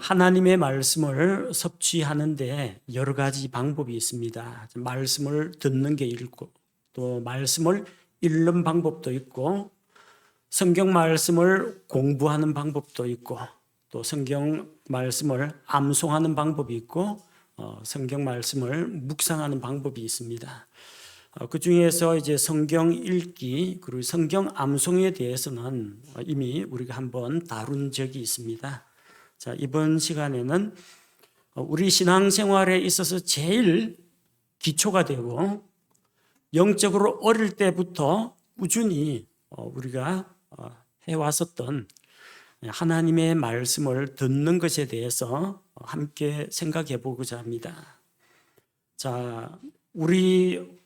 하나님의 말씀을 섭취하는데 여러 가지 방법이 있습니다. 말씀을 듣는 게 있고, 또 말씀을 읽는 방법도 있고, 성경 말씀을 공부하는 방법도 있고, 또 성경 말씀을 암송하는 방법이 있고, 성경 말씀을 묵상하는 방법이 있습니다. 그 중에서 이제 성경 읽기 그리고 성경 암송에 대해서는 이미 우리가 한번 다룬 적이 있습니다. 자, 이번 시간에는 우리 신앙생활에 있어서 제일 기초가 되고 영적으로 어릴 때부터 꾸준히 우리가 해왔었던 하나님의 말씀을 듣는 것에 대해서 함께 생각해 보고자 합니다. 자, 우리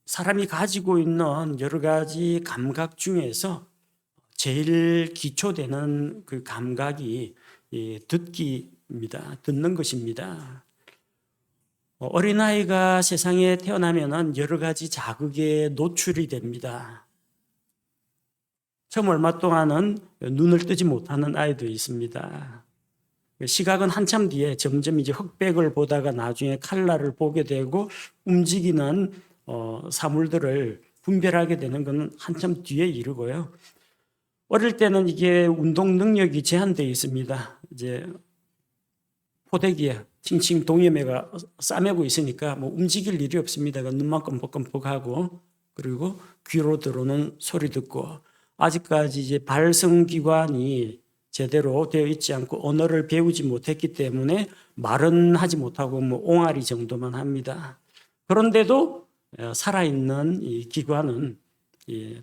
사람이 가지고 있는 여러 가지 감각 중에서 제일 기초되는 그 감각이 듣기입니다. 듣는 것입니다. 어린아이가 세상에 태어나면 여러 가지 자극에 노출이 됩니다. 처음 얼마 동안은 눈을 뜨지 못하는 아이도 있습니다. 시각은 한참 뒤에 점점 이제 흑백을 보다가 나중에 칼라를 보게 되고 움직이는 사물들을 분별하게 되는 것은 한참 뒤에 이르고요. 어릴 때는 이게 운동 능력이 제한되어 있습니다. 이제 포대기에 칭칭 동여매가 싸매고 있으니까 뭐 움직일 일이 없습니다. 눈만 껌뻑껌뻑하고 그리고 귀로 들어오는 소리 듣고 아직까지 이제 발성기관이 제대로 되어 있지 않고 언어를 배우지 못했기 때문에 말은 하지 못하고 뭐 옹알이 정도만 합니다. 그런데도 살아있는 이 기관은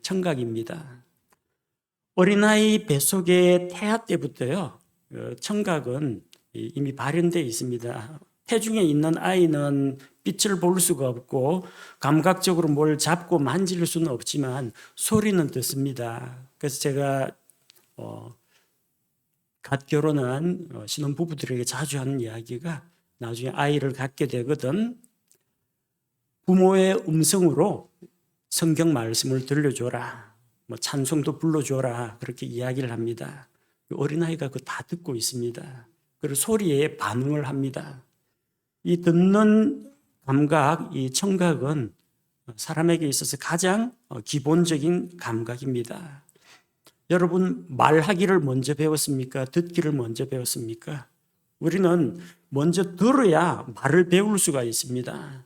청각입니다. 어린아이 뱃속의 태아 때부터요, 청각은 이미 발현되어 있습니다. 태중에 있는 아이는 빛을 볼 수가 없고 감각적으로 뭘 잡고 만질 수는 없지만 소리는 듣습니다. 그래서 제가 갓 결혼한 신혼부부들에게 자주 하는 이야기가 나중에 아이를 갖게 되거든 부모의 음성으로 성경 말씀을 들려줘라. 뭐 찬송도 불러줘라. 그렇게 이야기를 합니다. 어린아이가 그거 다 듣고 있습니다. 그리고 소리에 반응을 합니다. 이 듣는 감각, 이 청각은 사람에게 있어서 가장 기본적인 감각입니다. 여러분, 말하기를 먼저 배웠습니까? 듣기를 먼저 배웠습니까? 우리는 먼저 들어야 말을 배울 수가 있습니다.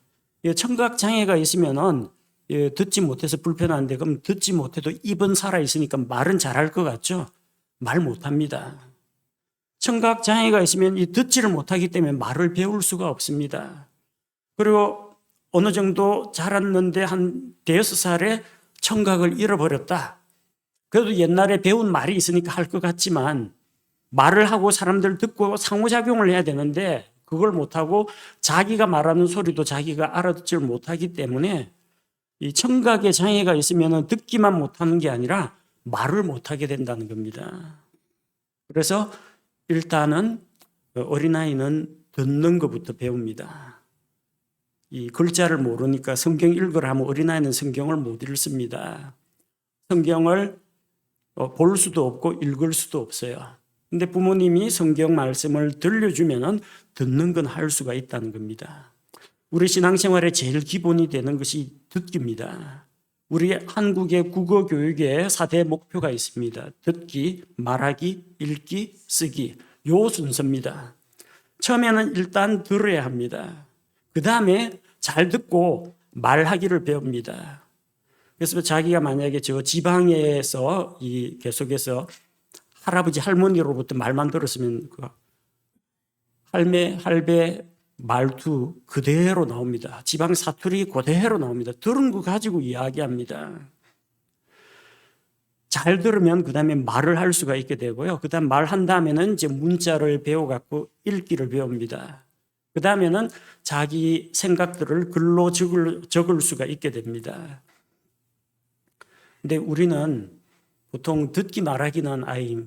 청각 장애가 있으면은 듣지 못해서 불편한데 그럼 듣지 못해도 입은 살아있으니까 말은 잘할 것 같죠? 말 못합니다. 청각 장애가 있으면 듣지를 못하기 때문에 말을 배울 수가 없습니다. 그리고 어느 정도 자랐는데 한 5살에 청각을 잃어버렸다. 그래도 옛날에 배운 말이 있으니까 할 것 같지만 말을 하고 사람들 듣고 상호작용을 해야 되는데 그걸 못하고 자기가 말하는 소리도 자기가 알아듣지를 못하기 때문에 이 청각에 장애가 있으면 듣기만 못하는 게 아니라 말을 못하게 된다는 겁니다. 그래서 일단은 어린아이는 듣는 것부터 배웁니다. 이 글자를 모르니까 성경 읽으라 하면 어린아이는 성경을 못 읽습니다. 성경을 볼 수도 없고 읽을 수도 없어요. 근데 부모님이 성경 말씀을 들려주면 듣는 건 할 수가 있다는 겁니다. 우리 신앙생활의 제일 기본이 되는 것이 듣기입니다. 우리 한국의 국어 교육에 4대 목표가 있습니다. 듣기, 말하기, 읽기, 쓰기. 요 순서입니다. 처음에는 일단 들어야 합니다. 그 다음에 잘 듣고 말하기를 배웁니다. 그래서 자기가 만약에 저 지방에서 계속해서 할아버지 할머니로부터 말만 들었으면 그 할매, 할배 말투 그대로 나옵니다. 지방 사투리 그대로 나옵니다. 들은 거 가지고 이야기합니다. 잘 들으면 그 다음에 말을 할 수가 있게 되고요. 그 다음 말한 다음에는 이제 문자를 배워갖고 읽기를 배웁니다. 그 다음에는 자기 생각들을 글로 적을 수가 있게 됩니다. 근데 우리는 보통 듣기 말하기는 아이,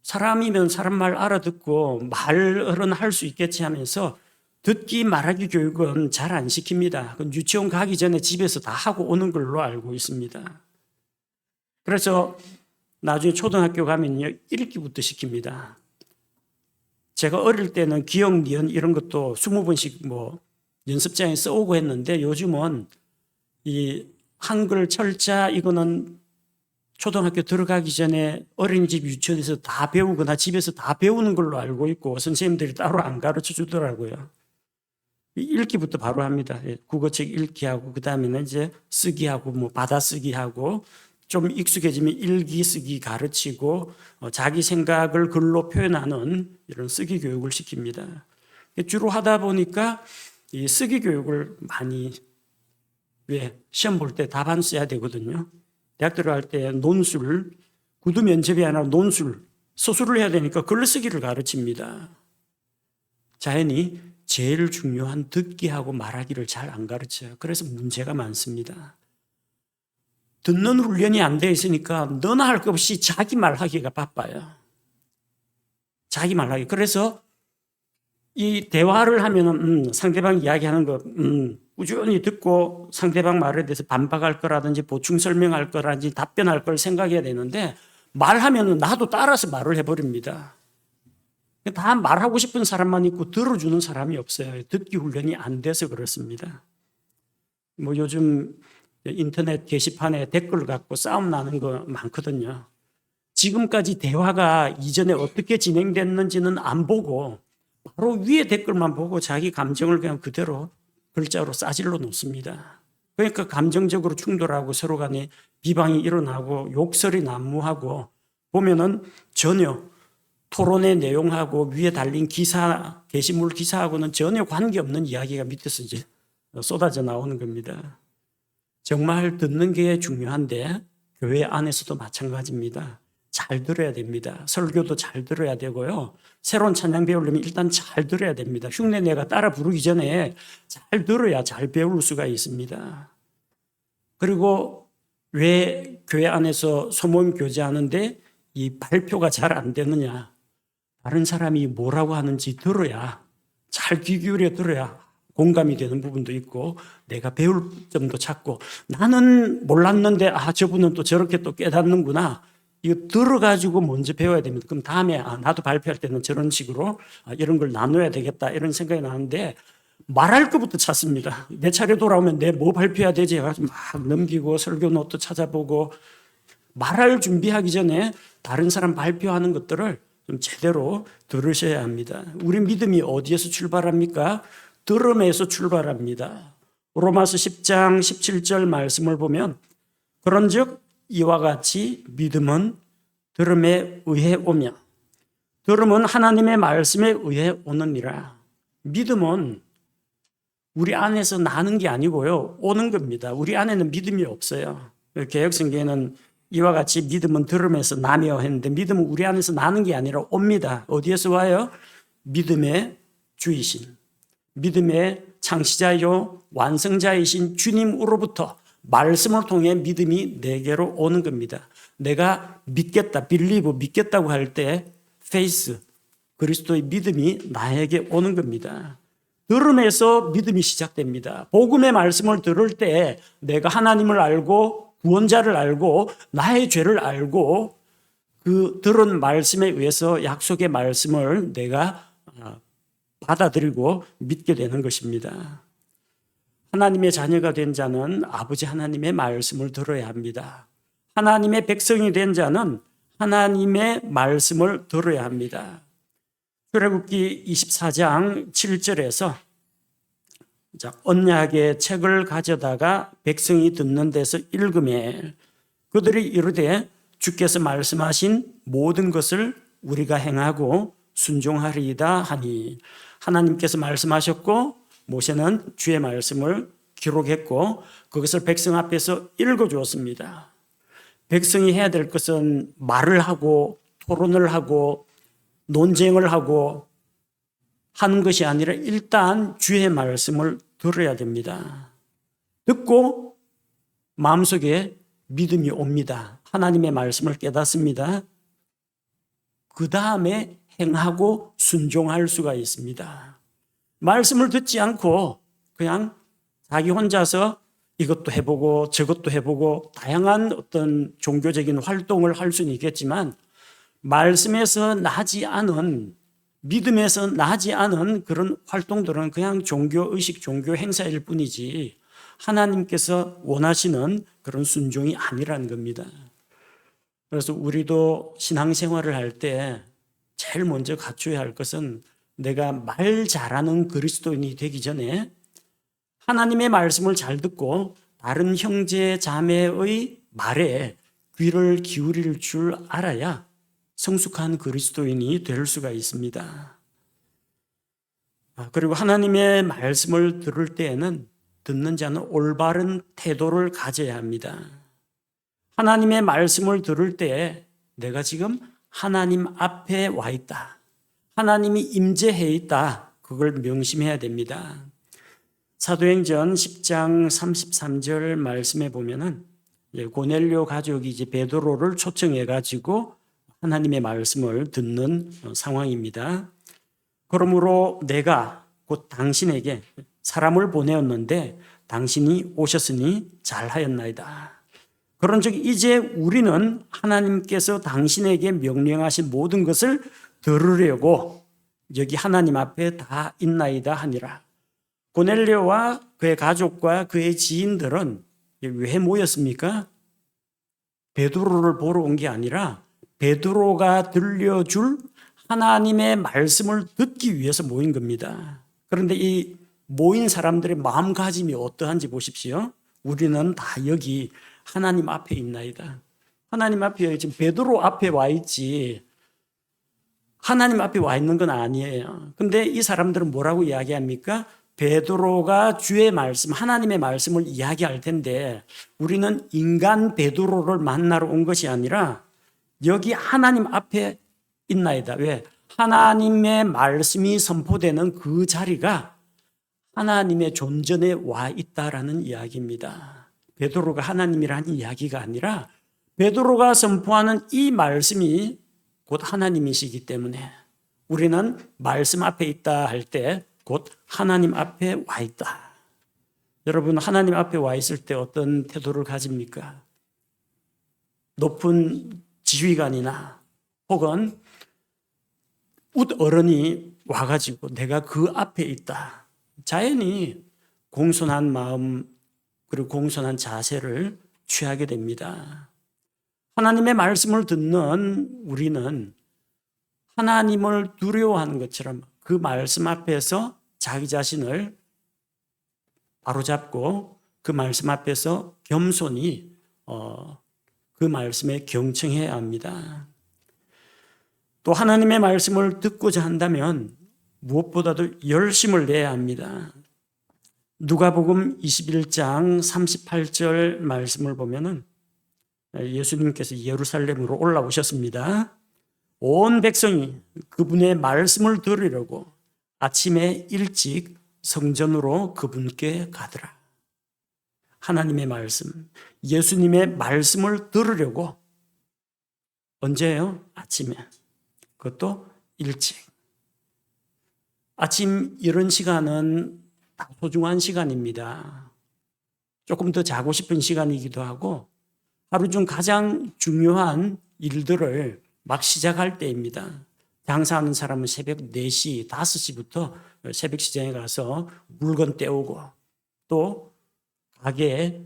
사람이면 사람 말 알아듣고 말은 할 수 있겠지 하면서 듣기 말하기 교육은 잘 안 시킵니다. 유치원 가기 전에 집에서 다 하고 오는 걸로 알고 있습니다. 그래서 나중에 초등학교 가면요, 읽기부터 시킵니다. 제가 어릴 때는 기역, 니은 이런 것도 20번씩 뭐 연습장에 써오고 했는데 요즘은 이 한글 철자 이거는 초등학교 들어가기 전에 어린이집 유치원에서 다 배우거나 집에서 다 배우는 걸로 알고 있고 선생님들이 따로 안 가르쳐 주더라고요. 읽기부터 바로 합니다. 국어책 읽기하고 그다음에는 이제 쓰기하고 뭐 받아쓰기하고 좀 익숙해지면 읽기 쓰기 가르치고 자기 생각을 글로 표현하는 이런 쓰기 교육을 시킵니다. 주로 하다 보니까 이 쓰기 교육을 많이 왜 시험 볼 때 답안 써야 되거든요. 대학 들어갈 때 논술, 구두 면접이 아니라 논술, 서술을 해야 되니까 글쓰기를 가르칩니다. 자연히 제일 중요한 듣기하고 말하기를 잘 안 가르쳐요. 그래서 문제가 많습니다. 듣는 훈련이 안 돼 있으니까 너나 할 것 없이 자기 말하기가 바빠요. 자기 말하기. 그래서 이 대화를 하면은 상대방 이야기하는 거 꾸준히 듣고 상대방 말에 대해서 반박할 거라든지 보충 설명할 거라든지 답변할 걸 생각해야 되는데 말하면은 나도 따라서 말을 해버립니다. 다 말하고 싶은 사람만 있고 들어주는 사람이 없어요. 듣기 훈련이 안 돼서 그렇습니다. 뭐 요즘 인터넷 게시판에 댓글 갖고 싸움 나는 거 많거든요. 지금까지 대화가 이전에 어떻게 진행됐는지는 안 보고 바로 위에 댓글만 보고 자기 감정을 그냥 그대로 글자로 싸질러 놓습니다. 그러니까 감정적으로 충돌하고 서로 간에 비방이 일어나고 욕설이 난무하고 보면은 전혀 토론의 내용하고 위에 달린 기사, 게시물 기사하고는 전혀 관계없는 이야기가 밑에서 이제 쏟아져 나오는 겁니다. 정말 듣는 게 중요한데 교회 안에서도 마찬가지입니다. 잘 들어야 됩니다. 설교도 잘 들어야 되고요. 새로운 찬양 배우려면 일단 잘 들어야 됩니다. 흉내 내가 따라 부르기 전에 잘 들어야 잘 배울 수가 있습니다. 그리고 왜 교회 안에서 소모임 교제하는데 이 발표가 잘 안 되느냐. 다른 사람이 뭐라고 하는지 들어야 잘 귀 기울여 들어야 공감이 되는 부분도 있고 내가 배울 점도 찾고 나는 몰랐는데 저분은 또 저렇게 또 깨닫는구나. 이거 들어가지고 먼저 배워야 됩니다. 그럼 다음에 나도 발표할 때는 저런 식으로 이런 걸 나눠야 되겠다 이런 생각이 나는데 말할 것부터 찾습니다. 내 차례 돌아오면 내 뭐 발표해야 되지 해가지고 막 넘기고 설교 노트 찾아보고 말할 준비하기 전에 다른 사람 발표하는 것들을 좀 제대로 들으셔야 합니다. 우리 믿음이 어디에서 출발합니까? 들음에서 출발합니다. 로마서 10장 17절 말씀을 보면 그런즉 이와 같이 믿음은 들음에 의해 오며 들음은 하나님의 말씀에 의해 오느니라. 믿음은 우리 안에서 나는 게 아니고요. 오는 겁니다. 우리 안에는 믿음이 없어요. 개역성경에는 이와 같이 믿음은 들음에서 나며 했는데 믿음은 우리 안에서 나는 게 아니라 옵니다. 어디에서 와요? 믿음의 주이신, 믿음의 창시자요 완성자이신 주님으로부터 말씀을 통해 믿음이 내게로 오는 겁니다. 내가 믿겠다, believe, 믿겠다고 할 때 faith, 그리스도의 믿음이 나에게 오는 겁니다. 들음에서 믿음이 시작됩니다. 복음의 말씀을 들을 때 내가 하나님을 알고 구원자를 알고 나의 죄를 알고 그 들은 말씀에 의해서 약속의 말씀을 내가 받아들이고 믿게 되는 것입니다. 하나님의 자녀가 된 자는 아버지 하나님의 말씀을 들어야 합니다. 하나님의 백성이 된 자는 하나님의 말씀을 들어야 합니다. 출애굽기 24장 7절에서 언약의 책을 가져다가 백성이 듣는 데서 읽음에 그들이 이르되 주께서 말씀하신 모든 것을 우리가 행하고 순종하리이다 하니 하나님께서 말씀하셨고 모세는 주의 말씀을 기록했고 그것을 백성 앞에서 읽어주었습니다. 백성이 해야 될 것은 말을 하고 토론을 하고 논쟁을 하고 하는 것이 아니라 일단 주의 말씀을 들어야 됩니다. 듣고 마음속에 믿음이 옵니다. 하나님의 말씀을 깨닫습니다. 그 다음에 행하고 순종할 수가 있습니다. 말씀을 듣지 않고 그냥 자기 혼자서 이것도 해보고 저것도 해보고 다양한 어떤 종교적인 활동을 할 수는 있겠지만 말씀에서 나지 않은 믿음에서 나지 않은 그런 활동들은 그냥 종교의식, 종교 행사일 뿐이지 하나님께서 원하시는 그런 순종이 아니라는 겁니다. 그래서 우리도 신앙생활을 할 때 제일 먼저 갖춰야 할 것은 내가 말 잘하는 그리스도인이 되기 전에 하나님의 말씀을 잘 듣고 다른 형제 자매의 말에 귀를 기울일 줄 알아야 성숙한 그리스도인이 될 수가 있습니다. 그리고 하나님의 말씀을 들을 때에는 듣는 자는 올바른 태도를 가져야 합니다. 하나님의 말씀을 들을 때 내가 지금 하나님 앞에 와 있다. 하나님이 임재해 있다. 그걸 명심해야 됩니다. 사도행전 10장 33절 말씀에 보면은 고넬료 가족이 이제 베드로를 초청해 가지고 하나님의 말씀을 듣는 상황입니다. 그러므로 내가 곧 당신에게 사람을 보내었는데 당신이 오셨으니 잘하였나이다. 그런즉 이제 우리는 하나님께서 당신에게 명령하신 모든 것을 들으려고 여기 하나님 앞에 다 있나이다 하니라. 고넬료와 그의 가족과 그의 지인들은 왜 모였습니까? 베드로를 보러 온 게 아니라 베드로가 들려줄 하나님의 말씀을 듣기 위해서 모인 겁니다. 그런데 이 모인 사람들의 마음가짐이 어떠한지 보십시오. 우리는 다 여기 하나님 앞에 있나이다. 하나님 앞에 지금 베드로 앞에 와 있지 하나님 앞에 와 있는 건 아니에요. 근데 이 사람들은 뭐라고 이야기합니까? 베드로가 주의 말씀, 하나님의 말씀을 이야기할 텐데 우리는 인간 베드로를 만나러 온 것이 아니라 여기 하나님 앞에 있나이다. 왜? 하나님의 말씀이 선포되는 그 자리가 하나님의 존전에 와 있다라는 이야기입니다. 베드로가 하나님이라는 이야기가 아니라 베드로가 선포하는 이 말씀이 곧 하나님이시기 때문에 우리는 말씀 앞에 있다 할 때 곧 하나님 앞에 와 있다. 여러분 하나님 앞에 와 있을 때 어떤 태도를 가집니까? 높은 지휘관이나 혹은 웃 어른이 와가지고 내가 그 앞에 있다. 자연히 공손한 마음 그리고 공손한 자세를 취하게 됩니다. 하나님의 말씀을 듣는 우리는 하나님을 두려워하는 것처럼 그 말씀 앞에서 자기 자신을 바로잡고 그 말씀 앞에서 겸손히 그 말씀에 경청해야 합니다. 또 하나님의 말씀을 듣고자 한다면 무엇보다도 열심을 내야 합니다. 누가복음 21장 38절 말씀을 보면은 예수님께서 예루살렘으로 올라오셨습니다. 온 백성이 그분의 말씀을 들으려고 아침에 일찍 성전으로 그분께 가더라. 하나님의 말씀, 예수님의 말씀을 들으려고 언제요? 아침에. 그것도 일찍. 아침 이런 시간은 소중한 시간입니다. 조금 더 자고 싶은 시간이기도 하고 하루 중 가장 중요한 일들을 막 시작할 때입니다. 장사하는 사람은 새벽 4시, 5시부터 새벽 시장에 가서 물건 떼오고 또 가게에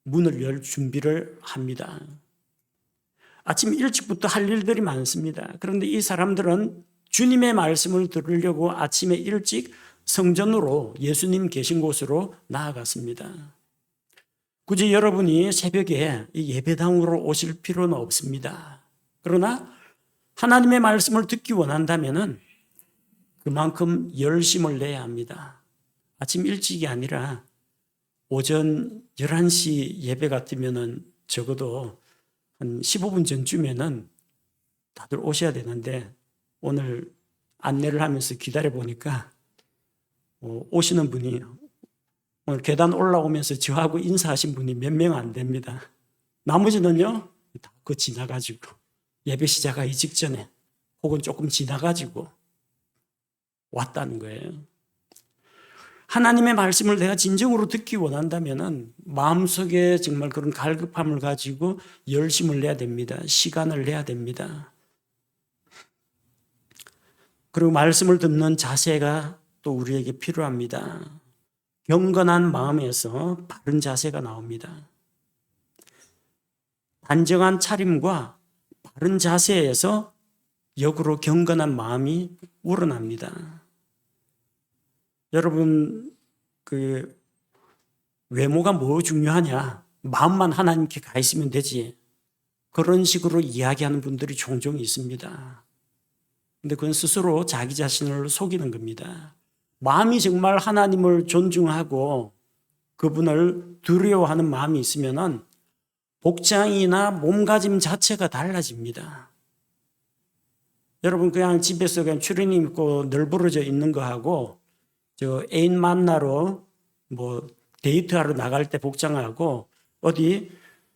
문을 열 준비를 합니다. 아침 일찍부터 할 일들이 많습니다. 그런데 이 사람들은 주님의 말씀을 들으려고 아침에 일찍 성전으로 예수님 계신 곳으로 나아갔습니다. 굳이 여러분이 새벽에 예배당으로 오실 필요는 없습니다. 그러나 하나님의 말씀을 듣기 원한다면 그만큼 열심을 내야 합니다. 아침 일찍이 아니라 오전 11시 예배 같으면 적어도 한 15분 전쯤에는 다들 오셔야 되는데 오늘 안내를 하면서 기다려 보니까 오시는 분이 오늘 계단 올라오면서 저하고 인사하신 분이 몇 명 안 됩니다. 나머지는요 다 그 지나가지고 예배 시작하기 직전에 혹은 조금 지나가지고 왔다는 거예요. 하나님의 말씀을 내가 진정으로 듣기 원한다면 마음속에 정말 그런 갈급함을 가지고 열심을 내야 됩니다. 시간을 내야 됩니다. 그리고 말씀을 듣는 자세가 또 우리에게 필요합니다. 경건한 마음에서 바른 자세가 나옵니다. 단정한 차림과 바른 자세에서 역으로 경건한 마음이 우러납니다. 여러분, 외모가 뭐 중요하냐? 마음만 하나님께 가 있으면 되지. 그런 식으로 이야기하는 분들이 종종 있습니다. 근데 그건 스스로 자기 자신을 속이는 겁니다. 마음이 정말 하나님을 존중하고 그분을 두려워하는 마음이 있으면은 복장이나 몸가짐 자체가 달라집니다. 여러분, 그냥 집에서 그냥 추리닝 입고 널브러져 있는 거하고 저 애인 만나러 뭐 데이트하러 나갈 때 복장하고 어디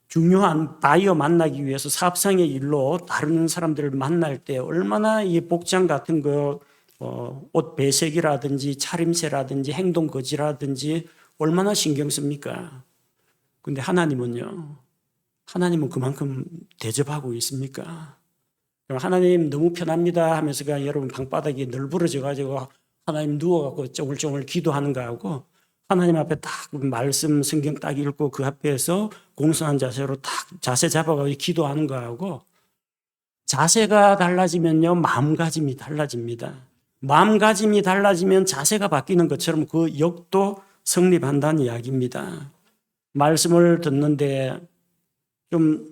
중요한 바이어 만나기 위해서 사업상의 일로 다른 사람들을 만날 때 얼마나 이 복장 같은 거, 옷 배색이라든지 차림새라든지 행동 거지라든지 얼마나 신경 씁니까? 근데 하나님은요, 하나님은 그만큼 대접하고 있습니까? 하나님 너무 편합니다 하면서 그냥 여러분 방바닥에 널브러져 가지고 하나님 누워갖고 쪼글쪼글 기도하는 거하고 하나님 앞에 딱 말씀 성경 딱 읽고 그 앞에서 공손한 자세로 딱 자세 잡아가지고 기도하는 거하고 자세가 달라지면요 마음가짐이 달라집니다. 마음가짐이 달라지면 자세가 바뀌는 것처럼 그 역도 성립한다는 이야기입니다. 말씀을 듣는데 좀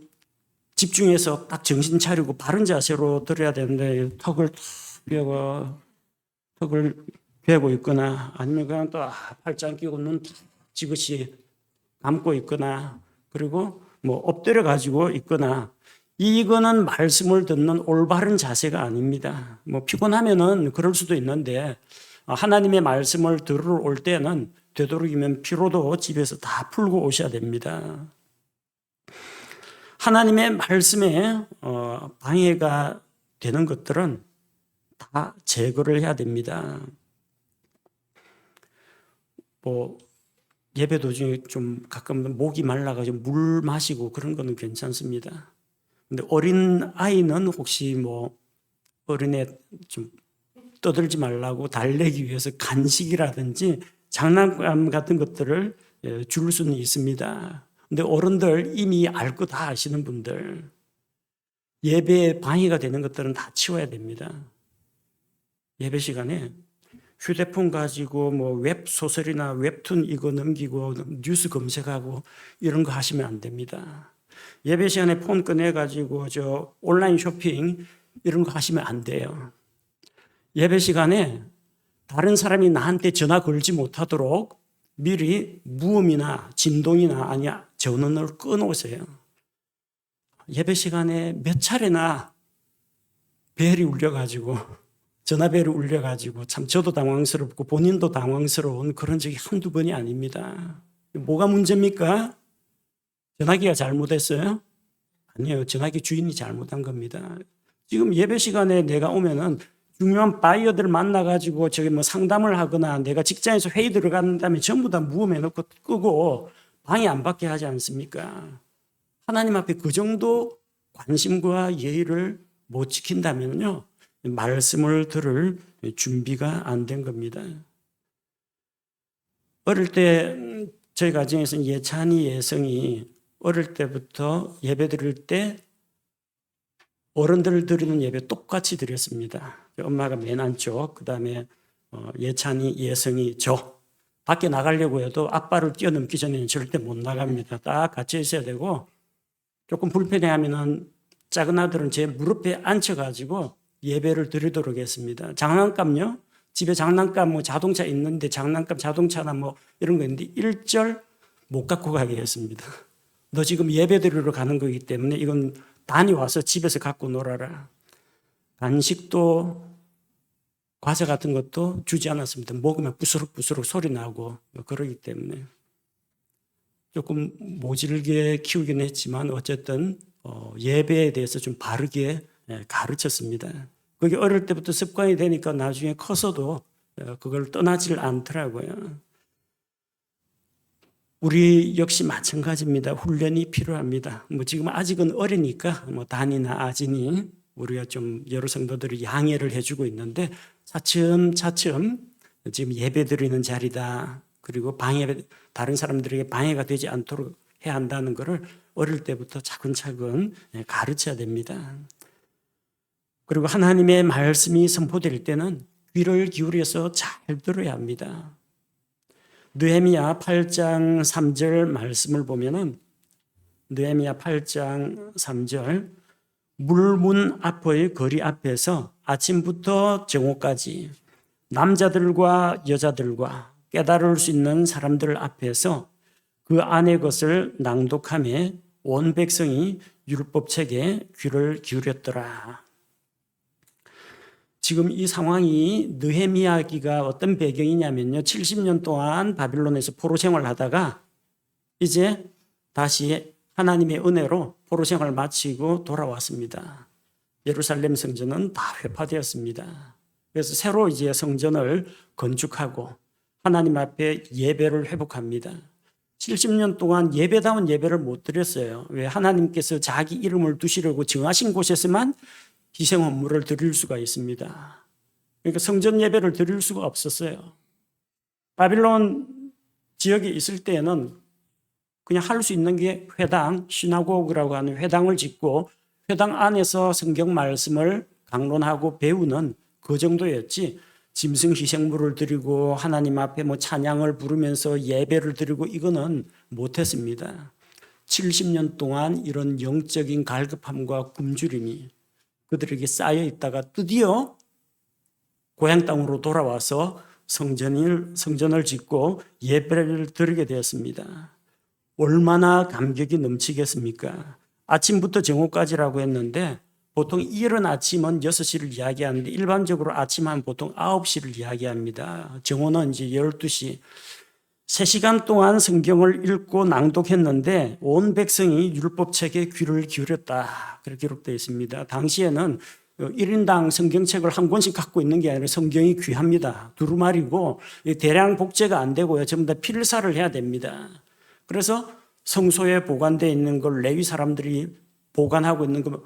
집중해서 딱 정신 차리고 바른 자세로 들어야 되는데 턱을 베고 있거나 아니면 그냥 또 팔짱 끼고 눈 지그시 감고 있거나 그리고 뭐 엎드려 가지고 있거나 이거는 말씀을 듣는 올바른 자세가 아닙니다. 뭐 피곤하면은 그럴 수도 있는데 하나님의 말씀을 들으러 올 때는 되도록이면 피로도 집에서 다 풀고 오셔야 됩니다. 하나님의 말씀에 방해가 되는 것들은 다 제거를 해야 됩니다. 뭐 예배 도중에 좀 가끔 목이 말라가지고 물 마시고 그런 거는 괜찮습니다. 근데 어린 아이는 혹시 뭐 어린애 좀 떠들지 말라고 달래기 위해서 간식이라든지 장난감 같은 것들을 줄 수는 있습니다. 근데 어른들 이미 알 거 다 아시는 분들 예배에 방해가 되는 것들은 다 치워야 됩니다. 예배 시간에 휴대폰 가지고 뭐 웹소설이나 웹툰 이거 넘기고 뉴스 검색하고 이런 거 하시면 안 됩니다. 예배 시간에 폰 꺼내 가지고 저 온라인 쇼핑 이런 거 하시면 안 돼요. 예배 시간에 다른 사람이 나한테 전화 걸지 못하도록 미리 무음이나 진동이나 아니야 전원을 끊으세요. 예배 시간에 몇 차례나 벨이 울려가지고 전화벨이 울려가지고 참 저도 당황스럽고 본인도 당황스러운 그런 적이 한두 번이 아닙니다. 뭐가 문제입니까? 전화기가 잘못했어요? 아니에요. 전화기 주인이 잘못한 겁니다. 지금 예배 시간에 내가 오면은 중요한 바이어들 만나가지고 저기 뭐 상담을 하거나 내가 직장에서 회의 들어간 다음에 전부 다 무음해놓고 끄고 방해 안 받게 하지 않습니까? 하나님 앞에 그 정도 관심과 예의를 못 지킨다면요. 말씀을 들을 준비가 안 된 겁니다. 어릴 때 저희 가정에서는 예찬이 예성이 어릴 때부터 예배 드릴 때 어른들 드리는 예배 똑같이 드렸습니다. 엄마가 맨 안쪽, 그 다음에 예찬이, 예성이, 저. 밖에 나가려고 해도 아빠를 뛰어넘기 전에는 절대 못 나갑니다. 딱 같이 있어야 되고 조금 불편해하면은 작은 아들은 제 무릎에 앉혀가지고 예배를 드리도록 했습니다. 장난감요? 집에 장난감 뭐 자동차 있는데 장난감 자동차나 뭐 이런 거 있는데 1절 못 갖고 가게 했습니다. 너 지금 예배 드리러 가는 거기 때문에 이건 다녀와서 집에서 갖고 놀아라. 간식도 과자 같은 것도 주지 않았습니다. 먹으면 부스럭부스럭 소리 나고 그러기 때문에 조금 모질게 키우긴 했지만 어쨌든 예배에 대해서 좀 바르게 가르쳤습니다. 그게 어릴 때부터 습관이 되니까 나중에 커서도 그걸 떠나질 않더라고요. 우리 역시 마찬가지입니다. 훈련이 필요합니다. 뭐 지금 아직은 어리니까 뭐 단이나 아진이 우리가 좀 여러 성도들이 양해를 해주고 있는데 차츰차츰 지금 예배 드리는 자리다. 그리고 다른 사람들에게 방해가 되지 않도록 해야 한다는 것을 어릴 때부터 차근차근 가르쳐야 됩니다. 그리고 하나님의 말씀이 선포될 때는 귀를 기울여서 잘 들어야 합니다. 느헤미야 8장 3절 말씀을 보면은 느헤미야 8장 3절 물문 앞의 거리 앞에서 아침부터 정오까지 남자들과 여자들과 깨달을 수 있는 사람들 앞에서 그 안의 것을 낭독하며 온 백성이 율법책에 귀를 기울였더라. 지금 이 상황이 느헤미야기가 어떤 배경이냐면요. 70년 동안 바빌론에서 포로 생활하다가 이제 다시 하나님의 은혜로 포로 생활을 마치고 돌아왔습니다. 예루살렘 성전은 다 회파되었습니다. 그래서 새로 이제 성전을 건축하고 하나님 앞에 예배를 회복합니다. 70년 동안 예배다운 예배를 못 드렸어요. 왜? 하나님께서 자기 이름을 두시려고 정하신 곳에서만 희생 헌물을 드릴 수가 있습니다. 그러니까 성전 예배를 드릴 수가 없었어요. 바빌론 지역에 있을 때에는 그냥 할 수 있는 게 회당, 시나고그라고 하는 회당을 짓고 회당 안에서 성경 말씀을 강론하고 배우는 그 정도였지 짐승 희생물을 드리고 하나님 앞에 찬양을 부르면서 예배를 드리고 이거는 못했습니다. 70년 동안 이런 영적인 갈급함과 굶주림이 그들에게 쌓여 있다가 드디어 고향 땅으로 돌아와서 성전을 짓고 예배를 드리게 되었습니다. 얼마나 감격이 넘치겠습니까? 아침부터 정오까지라고 했는데 보통 이른 아침은 6시를 이야기하는데 일반적으로 아침은 보통 9시를 이야기합니다. 정오는 이제 12시. 3시간 동안 성경을 읽고 낭독했는데 온 백성이 율법책에 귀를 기울였다. 그렇게 기록되어 있습니다. 당시에는 1인당 성경책을 한 권씩 갖고 있는 게 아니라 성경이 귀합니다. 두루마리고 대량 복제가 안 되고요. 전부 다 필사를 해야 됩니다. 그래서 성소에 보관되어 있는 걸 레위 사람들이 보관하고 있는 거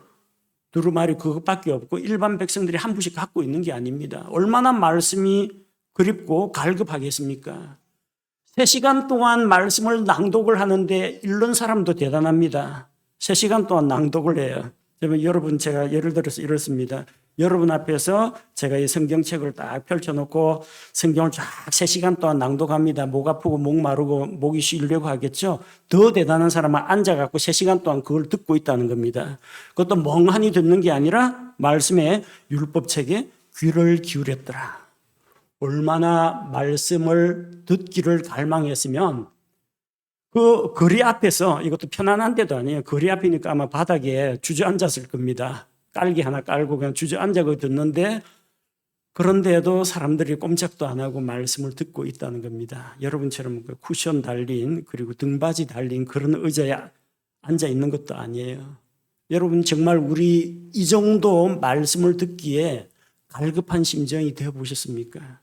두루마리 그것밖에 없고 일반 백성들이 한 부씩 갖고 있는 게 아닙니다. 얼마나 말씀이 그립고 갈급하겠습니까? 3시간 동안 말씀을 낭독을 하는데 읽는 사람도 대단합니다. 3시간 동안 낭독을 해요. 여러분 제가 예를 들어서 이렇습니다. 여러분 앞에서 제가 이 성경책을 딱 펼쳐놓고 성경을 쫙 3시간 동안 낭독합니다. 목 아프고 목 마르고 목이 쉬려고 하겠죠. 더 대단한 사람은 앉아갖고 3시간 동안 그걸 듣고 있다는 겁니다. 그것도 멍하니 듣는 게 아니라 말씀에 율법책에 귀를 기울였더라. 얼마나 말씀을 듣기를 갈망했으면 그 거리 앞에서 이것도 편안한 데도 아니에요. 거리 앞이니까 아마 바닥에 주저앉았을 겁니다. 깔기 하나 깔고 그냥 주저앉아서 듣는데 그런데도 사람들이 꼼짝도 안 하고 말씀을 듣고 있다는 겁니다. 여러분처럼 쿠션 달린 그리고 등받이 달린 그런 의자에 앉아 있는 것도 아니에요. 여러분 정말 우리 이 정도 말씀을 듣기에 갈급한 심정이 되어 보셨습니까?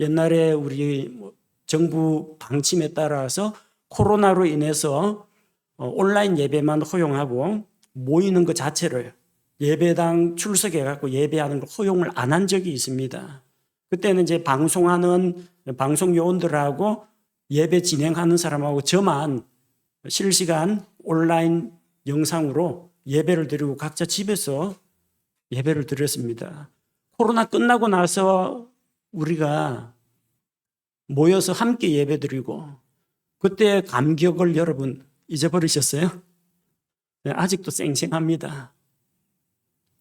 옛날에 우리 정부 방침에 따라서 코로나로 인해서 온라인 예배만 허용하고 모이는 것 자체를 예배당 출석해갖고 예배하는 걸 허용을 안 한 적이 있습니다. 그때는 이제 방송하는 방송 요원들하고 예배 진행하는 사람하고 저만 실시간 온라인 영상으로 예배를 드리고 각자 집에서 예배를 드렸습니다. 코로나 끝나고 나서 우리가 모여서 함께 예배 드리고 그때 감격을 여러분 잊어버리셨어요? 네, 아직도 쌩쌩합니다.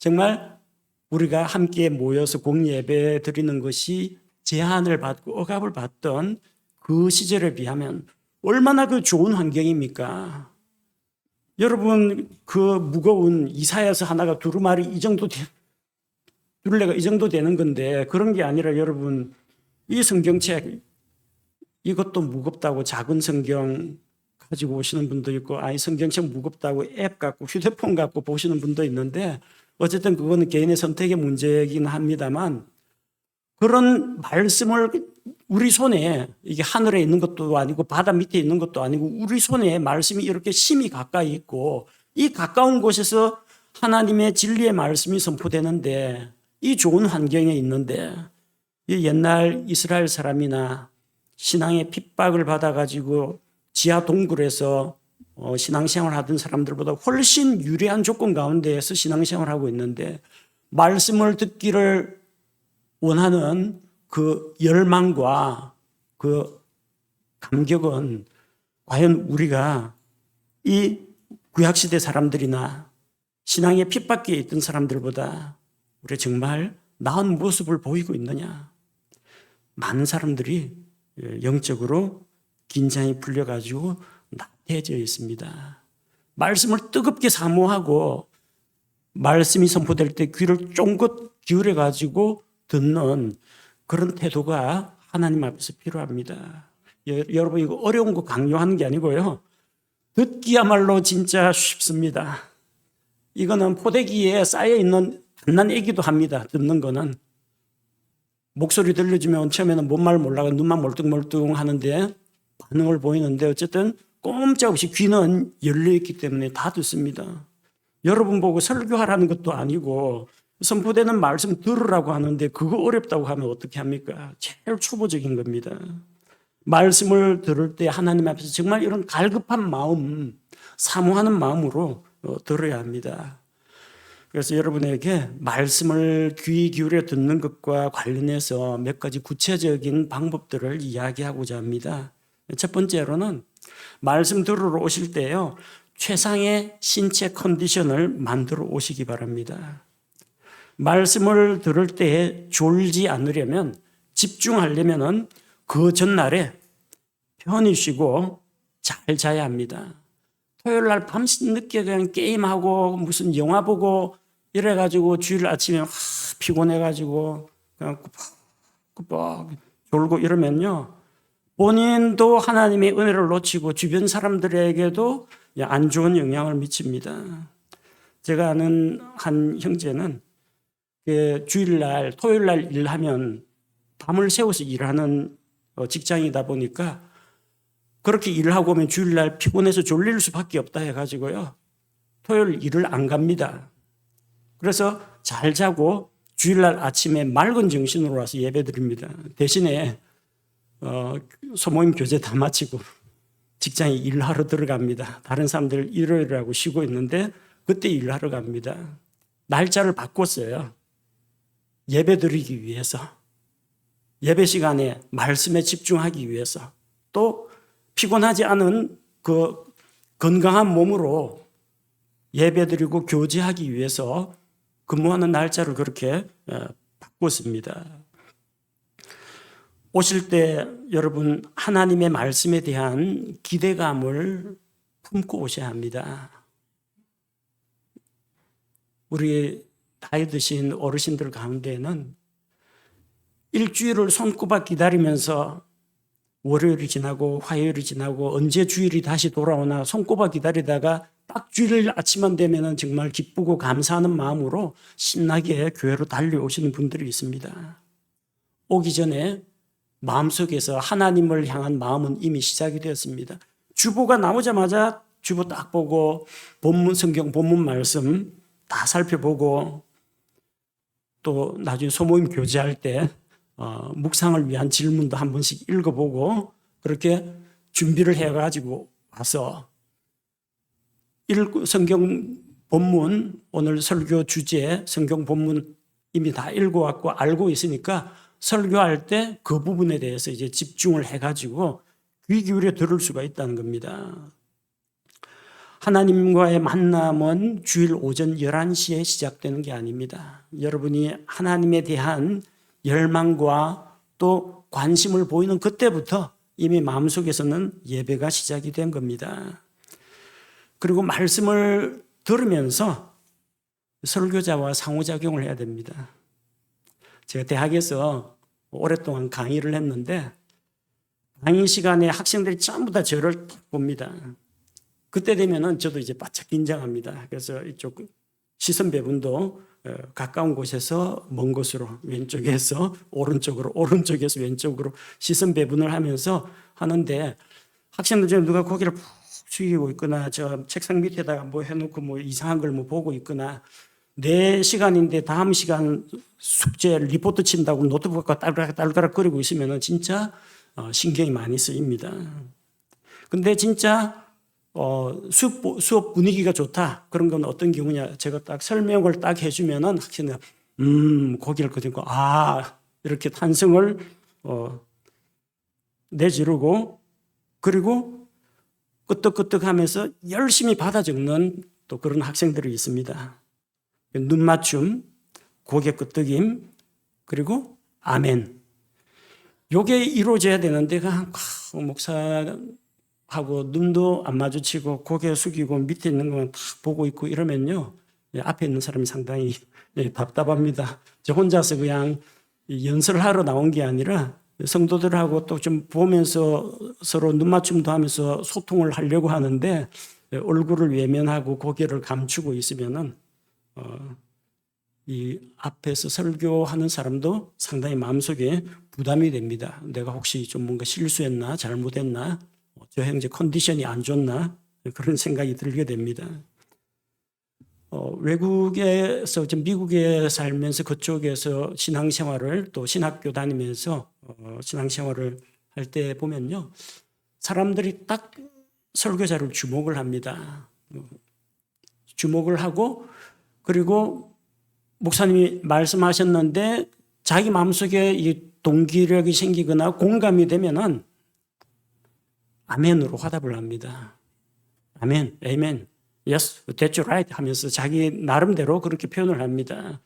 정말 우리가 함께 모여서 공예배 드리는 것이 제한을 받고 억압을 받던 그 시절에 비하면 얼마나 그 좋은 환경입니까? 여러분 그 무거운 이사야서 하나가 두루마리 둘레가 이 정도 되는 건데 그런 게 아니라 여러분 이 성경책 이것도 무겁다고 작은 성경 가지고 오시는 분도 있고 아니 성경책 무겁다고 앱 갖고 휴대폰 갖고 보시는 분도 있는데 어쨌든 그거는 개인의 선택의 문제이긴 합니다만 그런 말씀을 우리 손에 이게 하늘에 있는 것도 아니고 바다 밑에 있는 것도 아니고 우리 손에 말씀이 이렇게 심히 가까이 있고 이 가까운 곳에서 하나님의 진리의 말씀이 선포되는데 이 좋은 환경에 있는데 이 옛날 이스라엘 사람이나 신앙의 핍박을 받아가지고 지하 동굴에서 신앙생활 하던 사람들보다 훨씬 유리한 조건 가운데에서 신앙생활을 하고 있는데 말씀을 듣기를 원하는 그 열망과 그 감격은 과연 우리가 이 구약시대 사람들이나 신앙의 핍박기에 있던 사람들보다 우리 정말 나은 모습을 보이고 있느냐. 많은 사람들이 영적으로 긴장이 풀려가지고 나태해져 있습니다. 말씀을 뜨겁게 사모하고 말씀이 선포될 때 귀를 쫑긋 기울여가지고 듣는 그런 태도가 하나님 앞에서 필요합니다. 여러분 이거 어려운 거 강요하는 게 아니고요. 듣기야말로 진짜 쉽습니다. 이거는 포대기에 쌓여있는 갓난 애기도 합니다. 듣는 거는. 목소리 들려주면 처음에는 뭔 말 몰라가 눈만 멀뚱멀뚱 하는데 반응을 보이는데 어쨌든 꼼짝없이 귀는 열려있기 때문에 다 듣습니다. 여러분 보고 설교하라는 것도 아니고 선포되는 말씀 들으라고 하는데 그거 어렵다고 하면 어떻게 합니까? 제일 초보적인 겁니다. 말씀을 들을 때 하나님 앞에서 정말 이런 갈급한 마음, 사모하는 마음으로 들어야 합니다. 그래서 여러분에게 말씀을 귀 기울여 듣는 것과 관련해서 몇 가지 구체적인 방법들을 이야기하고자 합니다. 첫 번째로는 말씀 들으러 오실 때요, 최상의 신체 컨디션을 만들어 오시기 바랍니다. 말씀을 들을 때 졸지 않으려면, 집중하려면 그 전날에 편히 쉬고 잘 자야 합니다. 토요일 날 밤늦게 그냥 게임하고 무슨 영화 보고 이래가지고 주일 아침에 피곤해가지고 그냥 꾸벅꾸벅 졸고 이러면요, 본인도 하나님의 은혜를 놓치고 주변 사람들에게도 안 좋은 영향을 미칩니다. 제가 아는 한 형제는 주일날, 토요일날 일하면 밤을 새워서 일하는 직장이다 보니까 그렇게 일을 하고 오면 주일날 피곤해서 졸릴 수밖에 없다 해가지고요, 토요일 일을 안 갑니다. 그래서 잘 자고 주일날 아침에 맑은 정신으로 와서 예배 드립니다. 대신에 소모임 교제 다 마치고 직장에 일하러 들어갑니다. 다른 사람들 일요일이라고 쉬고 있는데 그때 일하러 갑니다. 날짜를 바꿨어요. 예배 드리기 위해서, 예배 시간에 말씀에 집중하기 위해서, 또 피곤하지 않은 그 건강한 몸으로 예배 드리고 교제하기 위해서 근무하는 날짜를 그렇게 바꿨습니다. 오실 때 여러분 하나님의 말씀에 대한 기대감을 품고 오셔야 합니다. 우리 나이 드신 어르신들 가운데는 일주일을 손꼽아 기다리면서 월요일이 지나고 화요일이 지나고 언제 주일이 다시 돌아오나 손꼽아 기다리다가 딱 주일 아침만 되면 정말 기쁘고 감사하는 마음으로 신나게 교회로 달려오시는 분들이 있습니다. 오기 전에 마음속에서 하나님을 향한 마음은 이미 시작이 되었습니다. 주보가 나오자마자 주보 딱 보고 성경 본문 말씀 다 살펴보고 또 나중에 소모임 교제할 때 묵상을 위한 질문도 한 번씩 읽어보고 그렇게 준비를 해가지고 와서 성경 본문, 오늘 설교 주제 성경 본문 이미 다 읽어왔고 알고 있으니까 설교할 때 그 부분에 대해서 이제 집중을 해가지고 귀 기울여 들을 수가 있다는 겁니다. 하나님과의 만남은 주일 오전 11시에 시작되는 게 아닙니다. 여러분이 하나님에 대한 열망과 또 관심을 보이는 그때부터 이미 마음속에서는 예배가 시작이 된 겁니다. 그리고 말씀을 들으면서 설교자와 상호작용을 해야 됩니다. 제가 대학에서 오랫동안 강의를 했는데 강의 시간에 학생들이 전부 다 저를 봅니다. 그때 되면은 저도 이제 바짝 긴장합니다. 그래서 이쪽 시선 배분도 가까운 곳에서 먼 곳으로, 왼쪽에서 오른쪽으로, 오른쪽에서 왼쪽으로 시선 배분을 하면서 하는데 학생들 중에 누가 고개를 푹 숙이고 있거나 저 책상 밑에다가 뭐 해놓고 뭐 이상한 걸 뭐 보고 있거나 내 시간인데 다음 시간 숙제 리포트 친다고 노트북 갖고 딸가락거리고 있으면 진짜 신경이 많이 쓰입니다. 근데 진짜 수업 분위기가 좋다. 그런 건 어떤 경우냐. 제가 딱 설명을 딱 해주면은 학생들 고개를 끄덕고 이렇게 탄성을 내지르고 그리고 끄떡끄떡하면서 열심히 받아 적는 또 그런 학생들이 있습니다. 눈 맞춤, 고개 끄덕임, 그리고 아멘. 요게 이루어져야 되는데 목사하고 눈도 안 마주치고 고개 숙이고 밑에 있는 것만 다 보고 있고 이러면요. 앞에 있는 사람이 상당히 답답합니다. 저 혼자서 그냥 연설하러 나온 게 아니라 성도들하고 또 좀 보면서 서로 눈 맞춤도 하면서 소통을 하려고 하는데 얼굴을 외면하고 고개를 감추고 있으면은 이 앞에서 설교하는 사람도 상당히 마음속에 부담이 됩니다. 내가 혹시 좀 뭔가 실수했나 잘못했나 저 형제 컨디션이 안 좋나 그런 생각이 들게 됩니다. 외국에서 미국에 살면서 그쪽에서 신앙생활을 또 신학교 다니면서 신앙생활을 할 때 보면요. 사람들이 딱 설교자를 주목을 합니다. 주목을 하고 그리고 목사님이 말씀하셨는데 자기 마음속에 이 동기력이 생기거나 공감이 되면은 아멘으로 화답을 합니다. 아멘, 아멘. Yes, that's right 하면서 자기 나름대로 그렇게 표현을 합니다.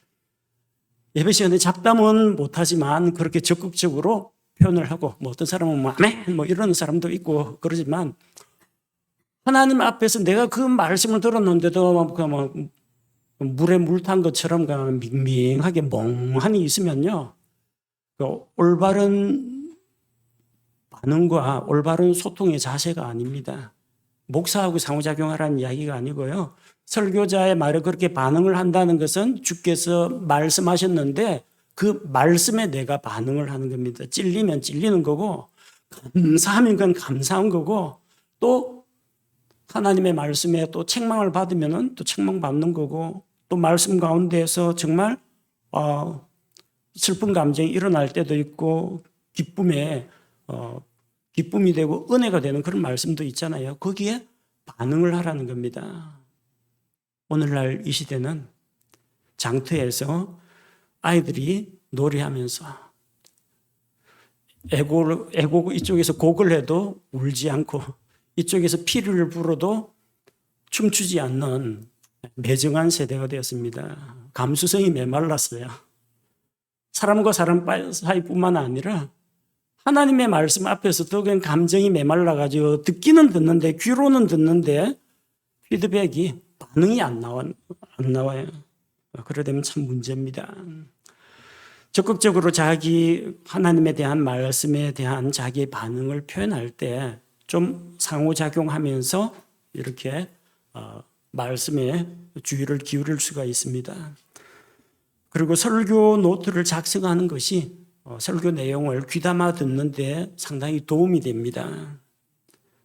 예배 시간에 잡담은 못하지만 그렇게 적극적으로 표현을 하고 뭐 어떤 사람은 뭐 아멘 뭐 이러는 사람도 있고 그러지만 하나님 앞에서 내가 그 말씀을 들었는데도 뭐 물에 물 탄 것처럼 밍밍하게 멍하니 있으면요. 올바른 반응과 올바른 소통의 자세가 아닙니다. 목사하고 상호작용하라는 이야기가 아니고요. 설교자의 말에 그렇게 반응을 한다는 것은 주께서 말씀하셨는데 그 말씀에 내가 반응을 하는 겁니다. 찔리면 찔리는 거고 감사하면 그건 감사한 거고 또 하나님의 말씀에 또 책망을 받으면 또 책망받는 거고 또 말씀 가운데에서 정말 슬픈 감정이 일어날 때도 있고 기쁨이 되고 은혜가 되는 그런 말씀도 있잖아요. 거기에 반응을 하라는 겁니다. 오늘날 이 시대는 장터에서 아이들이 노래하면서 애고 이쪽에서 곡을 해도 울지 않고 이쪽에서 피를 불어도 춤추지 않는 매정한 세대가 되었습니다. 감수성이 메말랐어요. 사람과 사람 사이뿐만 아니라 하나님의 말씀 앞에서도 그냥 감정이 메말라가지고 듣기는 듣는데 귀로는 듣는데 피드백이 반응이 안 나와요. 그래 되면 참 문제입니다. 적극적으로 자기 하나님에 대한 말씀에 대한 자기의 반응을 표현할 때 좀 상호작용하면서 이렇게 말씀에 주의를 기울일 수가 있습니다. 그리고 설교 노트를 작성하는 것이 설교 내용을 귀담아 듣는데 상당히 도움이 됩니다.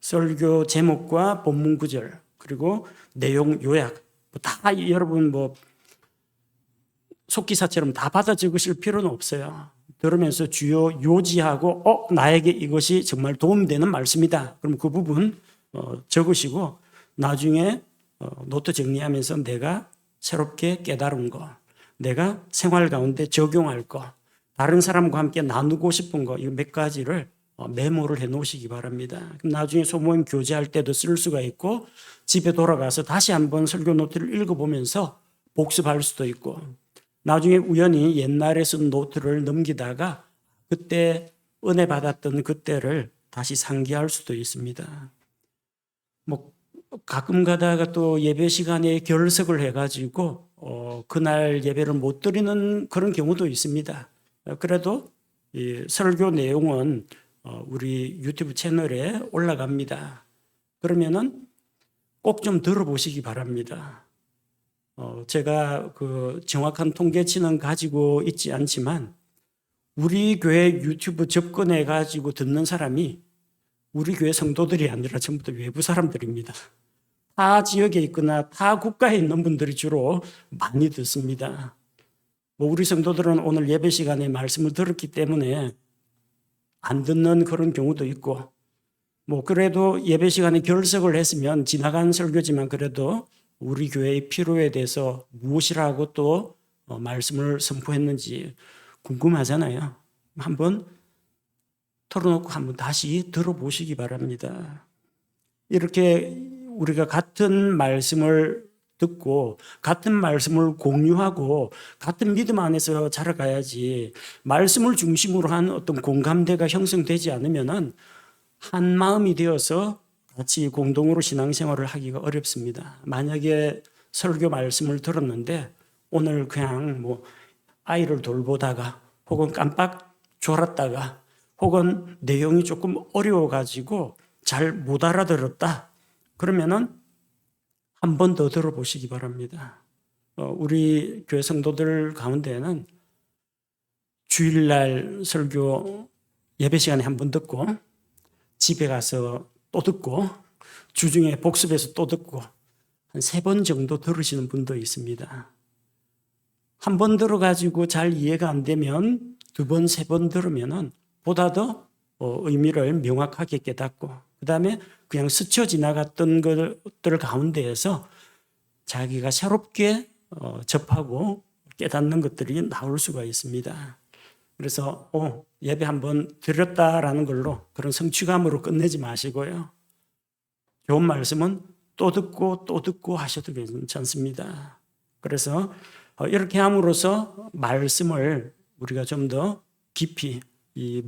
설교 제목과 본문 구절 그리고 내용 요약 다 여러분 속기사처럼 다 받아 적으실 필요는 없어요. 들으면서 주요 요지하고 나에게 이것이 정말 도움되는 말씀이다. 그럼 그 부분 적으시고 나중에 노트 정리하면서 내가 새롭게 깨달은 거, 내가 생활 가운데 적용할 거, 다른 사람과 함께 나누고 싶은 거, 이거 몇 가지를 메모를 해 놓으시기 바랍니다. 그럼 나중에 소모임 교제할 때도 쓸 수가 있고 집에 돌아가서 다시 한번 설교 노트를 읽어보면서 복습할 수도 있고 나중에 우연히 옛날에 쓴 노트를 넘기다가 그때 은혜 받았던 그때를 다시 상기할 수도 있습니다. 가끔 가다가 또 예배 시간에 결석을 해가지고 그날 예배를 못 드리는 그런 경우도 있습니다. 그래도 이 설교 내용은 우리 유튜브 채널에 올라갑니다. 그러면은 꼭 좀 들어보시기 바랍니다. 제가 그 정확한 통계치는 가지고 있지 않지만 우리 교회 유튜브 접근해 가지고 듣는 사람이 우리 교회 성도들이 아니라 전부 다 외부 사람들입니다. 타 지역에 있거나 타 국가에 있는 분들이 주로 많이 듣습니다. 우리 성도들은 오늘 예배 시간에 말씀을 들었기 때문에 안 듣는 그런 경우도 있고, 그래도 예배 시간에 결석을 했으면 지나간 설교지만 그래도 우리 교회의 필요에 대해서 무엇이라고 또 말씀을 선포했는지 궁금하잖아요. 한번 털어놓고 한번 다시 들어보시기 바랍니다. 이렇게 우리가 같은 말씀을 듣고 같은 말씀을 공유하고 같은 믿음 안에서 자라가야지, 말씀을 중심으로 한 어떤 공감대가 형성되지 않으면은 한 마음이 되어서 같이 공동으로 신앙생활을 하기가 어렵습니다. 만약에 설교 말씀을 들었는데 오늘 그냥 아이를 돌보다가 혹은 깜빡 졸았다가 혹은 내용이 조금 어려워가지고 잘 못 알아들었다, 그러면은 한 번 더 들어보시기 바랍니다. 우리 교회 성도들 가운데는 주일날 설교 예배 시간에 한 번 듣고 집에 가서 또 듣고 주중에 복습해서 또 듣고 한 3번 정도 들으시는 분도 있습니다. 한 번 들어가지고 잘 이해가 안 되면 2번, 3번 들으면은 보다 더 의미를 명확하게 깨닫고, 그 다음에 그냥 스쳐 지나갔던 것들 가운데에서 자기가 새롭게 접하고 깨닫는 것들이 나올 수가 있습니다. 그래서 예배 한번 드렸다라는 걸로 그런 성취감으로 끝내지 마시고요. 좋은 말씀은 또 듣고 하셔도 괜찮습니다. 그래서 이렇게 함으로써 말씀을 우리가 좀 더 깊이 이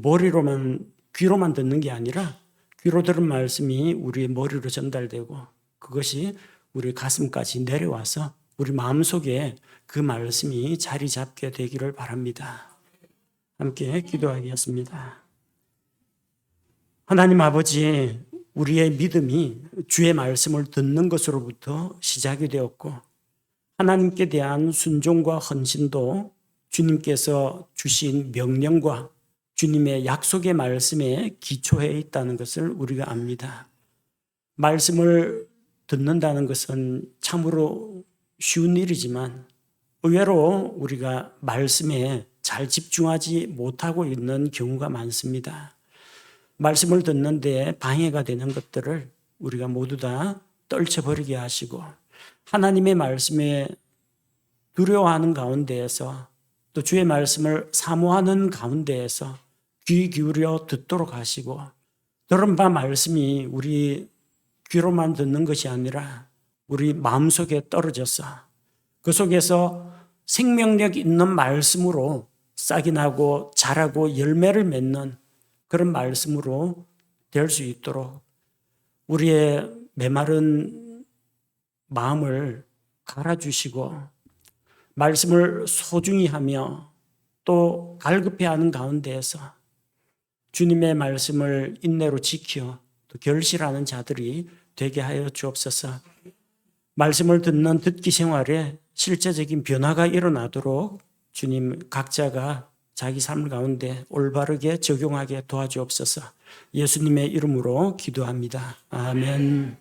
귀로만 듣는 게 아니라 귀로 들은 말씀이 우리의 머리로 전달되고 그것이 우리 가슴까지 내려와서 우리 마음속에 그 말씀이 자리 잡게 되기를 바랍니다. 함께 기도하겠습니다. 하나님 아버지, 우리의 믿음이 주의 말씀을 듣는 것으로부터 시작이 되었고, 하나님께 대한 순종과 헌신도 주님께서 주신 명령과 주님의 약속의 말씀에 기초해 있다는 것을 우리가 압니다. 말씀을 듣는다는 것은 참으로 쉬운 일이지만 의외로 우리가 말씀에 잘 집중하지 못하고 있는 경우가 많습니다. 말씀을 듣는데 방해가 되는 것들을 우리가 모두 다 떨쳐버리게 하시고, 하나님의 말씀에 두려워하는 가운데에서 또 주의 말씀을 사모하는 가운데에서 귀 기울여 듣도록 하시고, 들은 바 말씀이 우리 귀로만 듣는 것이 아니라 우리 마음속에 떨어져서 그 속에서 생명력 있는 말씀으로 싹이 나고 자라고 열매를 맺는 그런 말씀으로 될 수 있도록 우리의 메마른 마음을 갈아주시고, 말씀을 소중히 하며 또 갈급해하는 가운데에서 주님의 말씀을 인내로 지켜 또 결실하는 자들이 되게 하여 주옵소서. 말씀을 듣는 듣기 생활에 실제적인 변화가 일어나도록 주님 각자가 자기 삶 가운데 올바르게 적용하게 도와주옵소서. 예수님의 이름으로 기도합니다. 아멘.